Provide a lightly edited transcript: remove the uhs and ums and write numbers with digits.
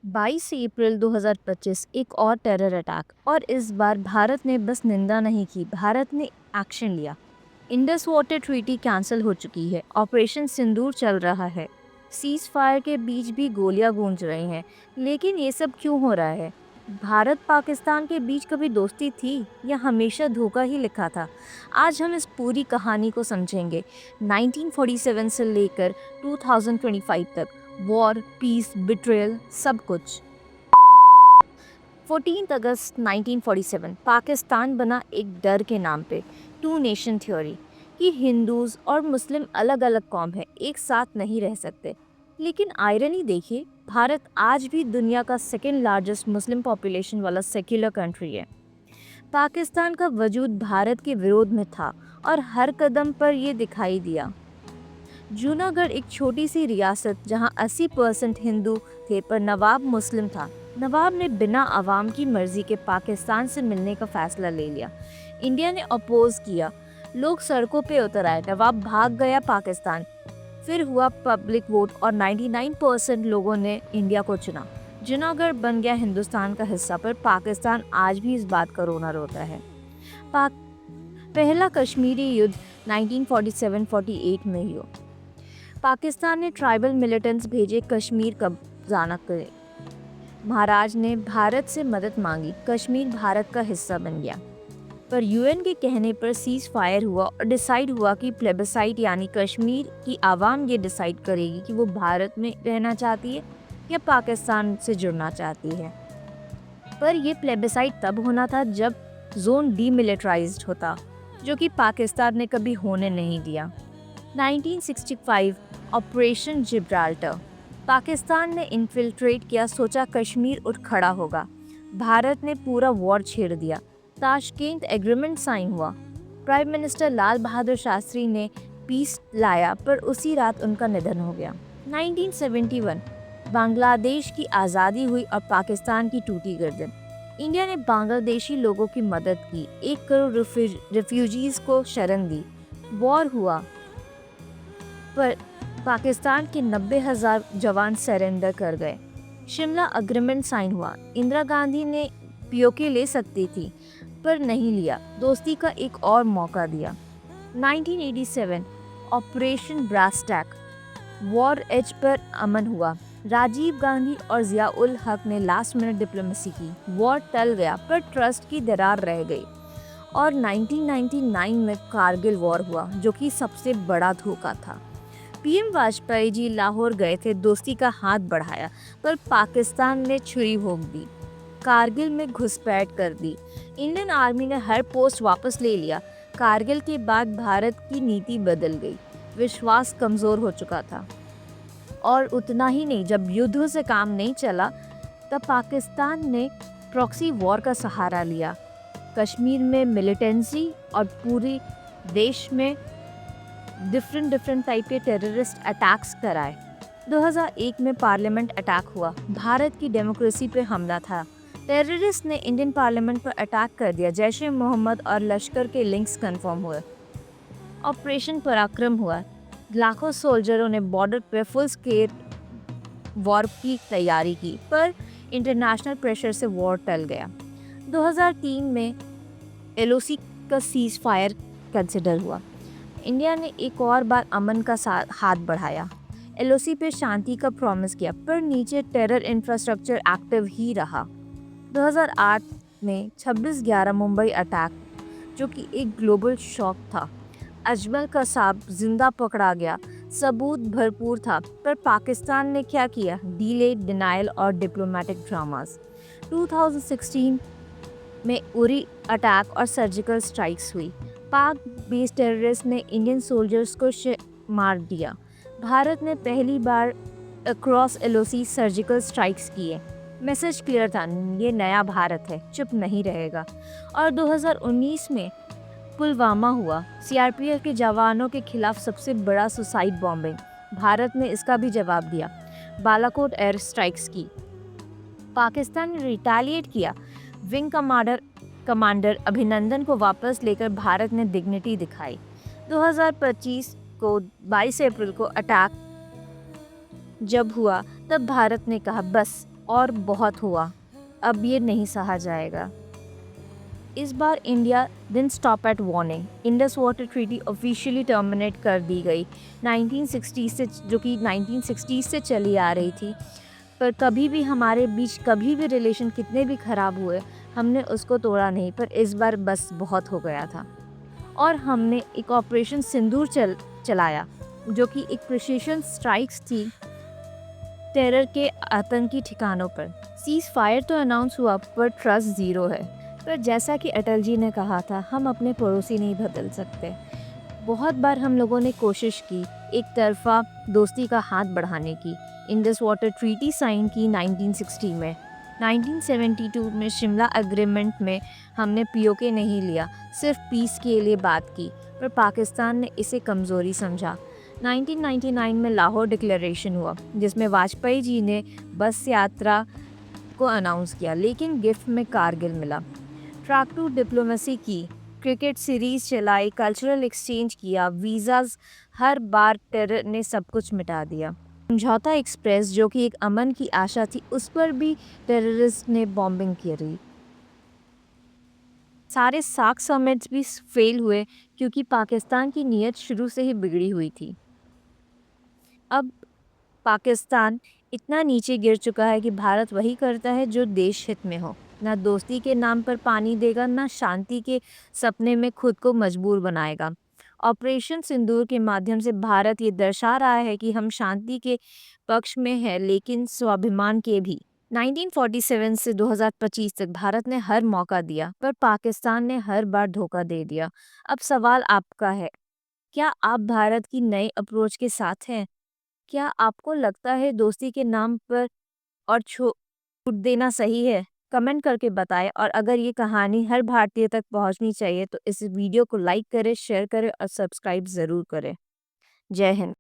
22 अप्रैल 2025 एक और terror attack, और इस बार भारत ने बस निंदा नहीं की, भारत ने एक्शन लिया। इंडस वाटर ट्रीटी कैंसिल हो चुकी है, ऑपरेशन सिंदूर चल रहा है, सीज फायर के बीच भी गोलियां गूंज रही हैं। लेकिन ये सब क्यों हो रहा है? भारत पाकिस्तान के बीच कभी दोस्ती थी या हमेशा धोखा ही लिखा था? आज हम इस पूरी कहानी को समझेंगे, 1947 से लेकर 2025 तक। वॉर, पीस, बिट्रेयल, सब कुछ। 14 अगस्त 1947 पाकिस्तान बना एक डर के नाम पे, टू नेशन थ्योरी, कि हिंदूज और मुस्लिम अलग अलग कौम है, एक साथ नहीं रह सकते। लेकिन आयरनी देखिए, भारत आज भी दुनिया का सेकेंड लार्जेस्ट मुस्लिम पॉपुलेशन वाला सेक्युलर कंट्री है। पाकिस्तान का वजूद भारत के विरोध में था और हर कदम पर यह दिखाई दिया। जूनागढ़ एक छोटी सी रियासत जहां 80% हिंदू थे पर नवाब मुस्लिम था। नवाब ने बिना आवाम की मर्जी के पाकिस्तान से मिलने का फैसला ले लिया। इंडिया ने अपोज किया, लोग सड़कों पे उतर आए, नवाब भाग गया पाकिस्तान। फिर हुआ पब्लिक वोट और 99% लोगों ने इंडिया को चुना। जूनागढ़ बन गया हिंदुस्तान का हिस्सा, पर पाकिस्तान आज भी इस बात का रोना रोता है। पाक पहला कश्मीरी युद्ध 1947-48 में हुआ। पाकिस्तान ने ट्राइबल मिलिटेंट्स भेजे कश्मीर कब्जा करे। महाराज ने भारत से मदद मांगी, कश्मीर भारत का हिस्सा बन गया। पर यूएन के कहने पर सीज फायर हुआ और डिसाइड हुआ कि प्लेबिसाइट यानी कश्मीर की आवाम ये डिसाइड करेगी कि वो भारत में रहना चाहती है या पाकिस्तान से जुड़ना चाहती है। पर यह प्लेबिसाइट तब होना था जब जोन डीमिलिटराइज्ड होता, जो कि पाकिस्तान ने कभी होने नहीं दिया। 1965 ऑपरेशन जिब्राल्टर, पाकिस्तान ने इन्फिल्ट्रेट किया, सोचा कश्मीर उठ खड़ा होगा। भारत ने पूरा वॉर छेड़ दिया। ताशकेंत एग्रीमेंट साइन हुआ। प्राइम मिनिस्टर लाल बहादुर शास्त्री ने पीस लाया, पर उसी रात उनका निधन हो गया। 1971 बांग्लादेश की आज़ादी हुई और पाकिस्तान की टूटी गर्दन। इंडिया ने बांग्लादेशी लोगों की मदद की, 1 करोड़ रिफ्यूजीज को शरण दी। वॉर हुआ, पर पाकिस्तान के 90,000 जवान सरेंडर कर गए। शिमला अग्रीमेंट साइन हुआ। इंदिरा गांधी ने पीओके ले सकती थी, पर नहीं लिया, दोस्ती का एक और मौका दिया। 1987 ऑपरेशन ब्रास टैक, वॉर एज पर अमन हुआ। राजीव गांधी और जियाउल हक ने लास्ट मिनट डिप्लोमेसी की, वॉर टल गया, पर ट्रस्ट की दरार रह गई। और 1999 में कारगिल वॉर हुआ, जो कि सबसे बड़ा धोखा था। पीएम वाजपेयी जी लाहौर गए थे, दोस्ती का हाथ बढ़ाया, पर पाकिस्तान ने छुरी भोंक दी, कारगिल में घुसपैठ कर दी। इंडियन आर्मी ने हर पोस्ट वापस ले लिया। कारगिल के बाद भारत की नीति बदल गई, विश्वास कमज़ोर हो चुका था। और उतना ही नहीं, जब युद्ध से काम नहीं चला, तब पाकिस्तान ने प्रॉक्सी वॉर का सहारा लिया। कश्मीर में मिलिटेंसी और पूरे देश में डिफरेंट टाइप के टेररिस्ट अटैक्स कराए। 2001 में पार्लियामेंट अटैक हुआ, भारत की डेमोक्रेसी पे हमला था। टेररिस्ट ने इंडियन पार्लियामेंट पर अटैक कर दिया, जैश ए मोहम्मद और लश्कर के लिंक्स कंफर्म हुए। ऑपरेशन पराक्रम हुआ, लाखों सोल्जरों ने बॉर्डर पर फुल स्केल वॉर की तैयारी की, पर इंटरनेशनल प्रेशर से वॉर टल गया। 2003 में एलओसी का सीज फायर कंसिडर हुआ। इंडिया ने एक और बार अमन का हाथ बढ़ाया, एलओसी पे शांति का प्रॉमिस किया, पर नीचे टेरर इंफ्रास्ट्रक्चर एक्टिव ही रहा। 2008 में 26/11 मुंबई अटैक, जो कि एक ग्लोबल शॉक था। अजमल कसाब जिंदा पकड़ा गया, सबूत भरपूर था, पर पाकिस्तान ने क्या किया? डिले, डिनायल और डिप्लोमेटिक ड्रामास। 2016 में उरी अटैक और सर्जिकल स्ट्राइक्स हुई। पाक बेस्ड टेररिस्ट ने इंडियन सोल्जर्स को मार दिया। भारत ने पहली बार अक्रॉस एलओसी सर्जिकल स्ट्राइक्स किए। मैसेज क्लियर था, ये नया भारत है, चुप नहीं रहेगा। और 2019 में पुलवामा हुआ, सीआरपीएफ के जवानों के खिलाफ सबसे बड़ा सुसाइड बॉम्बिंग। भारत ने इसका भी जवाब दिया, बालाकोट एयर स्ट्राइक्स की। पाकिस्तान ने रिटेलिएट किया, विंग कमांडर अभिनंदन को वापस लेकर भारत ने डिग्निटी दिखाई। 2025 को 22 अप्रैल को अटैक जब हुआ, तब भारत ने कहा बस, और बहुत हुआ, अब ये नहीं सहा जाएगा। इस बार India didn't stop at warning. Indus water treaty officially terminate कर दी गई 1960 से, जो कि 1960 से चली आ रही थी। पर कभी भी हमारे बीच कभी भी रिलेशन कितने भी ख़राब हुए, हमने उसको तोड़ा नहीं। पर इस बार बस बहुत हो गया था और हमने एक ऑपरेशन सिंदूर चलाया, जो कि एक प्रिसिशन स्ट्राइक्स थी टेरर के आतंकी ठिकानों पर। सीज फायर तो अनाउंस हुआ पर ट्रस्ट ज़ीरो है। पर जैसा कि अटल जी ने कहा था, हम अपने पड़ोसी नहीं बदल सकते। बहुत बार हम लोगों ने कोशिश की एक तरफा दोस्ती का हाथ बढ़ाने की। इंडस वाटर ट्रीटी साइन की 1960 में। 1972 में शिमला एग्रीमेंट में हमने पीओके नहीं लिया, सिर्फ पीस के लिए बात की। पर पाकिस्तान ने इसे कमज़ोरी समझा। 1999 में लाहौर डिक्लेरेशन हुआ, जिसमें वाजपेयी जी ने बस यात्रा को अनाउंस किया, लेकिन गिफ्ट में कारगिल मिला। ट्रैक टू डिप्लोमेसी की, क्रिकेट सीरीज चलाई, कल्चरल एक्सचेंज किया, वीज़ाज, हर बार टेरर ने सब कुछ मिटा दिया। समझौता एक्सप्रेस, जो कि एक अमन की आशा थी, उस पर भी टेररिस्ट ने बॉम्बिंग करी। सारे सार्क समिट्स भी फेल हुए क्योंकि पाकिस्तान की नीयत शुरू से ही बिगड़ी हुई थी। अब पाकिस्तान इतना नीचे गिर चुका है कि भारत वही करता है जो देश हित में हो। ना दोस्ती के नाम पर पानी देगा, ना शांति के सपने में खुद को मजबूर बनाएगा। ऑपरेशन सिंदूर के माध्यम से भारत ये दर्शा रहा है कि हम शांति के पक्ष में है, लेकिन स्वाभिमान के भी। 1947 से 2025 तक भारत ने हर मौका दिया, पर पाकिस्तान ने हर बार धोखा दे दिया। अब सवाल आपका है, क्या आप भारत की नई अप्रोच के साथ हैं? क्या आपको लगता है दोस्ती के नाम पर और छूट देना सही है? कमेंट करके बताएं। और अगर ये कहानी हर भारतीय तक पहुंचनी चाहिए तो इस वीडियो को लाइक करें, शेयर करें और सब्सक्राइब ज़रूर करें। जय हिंद।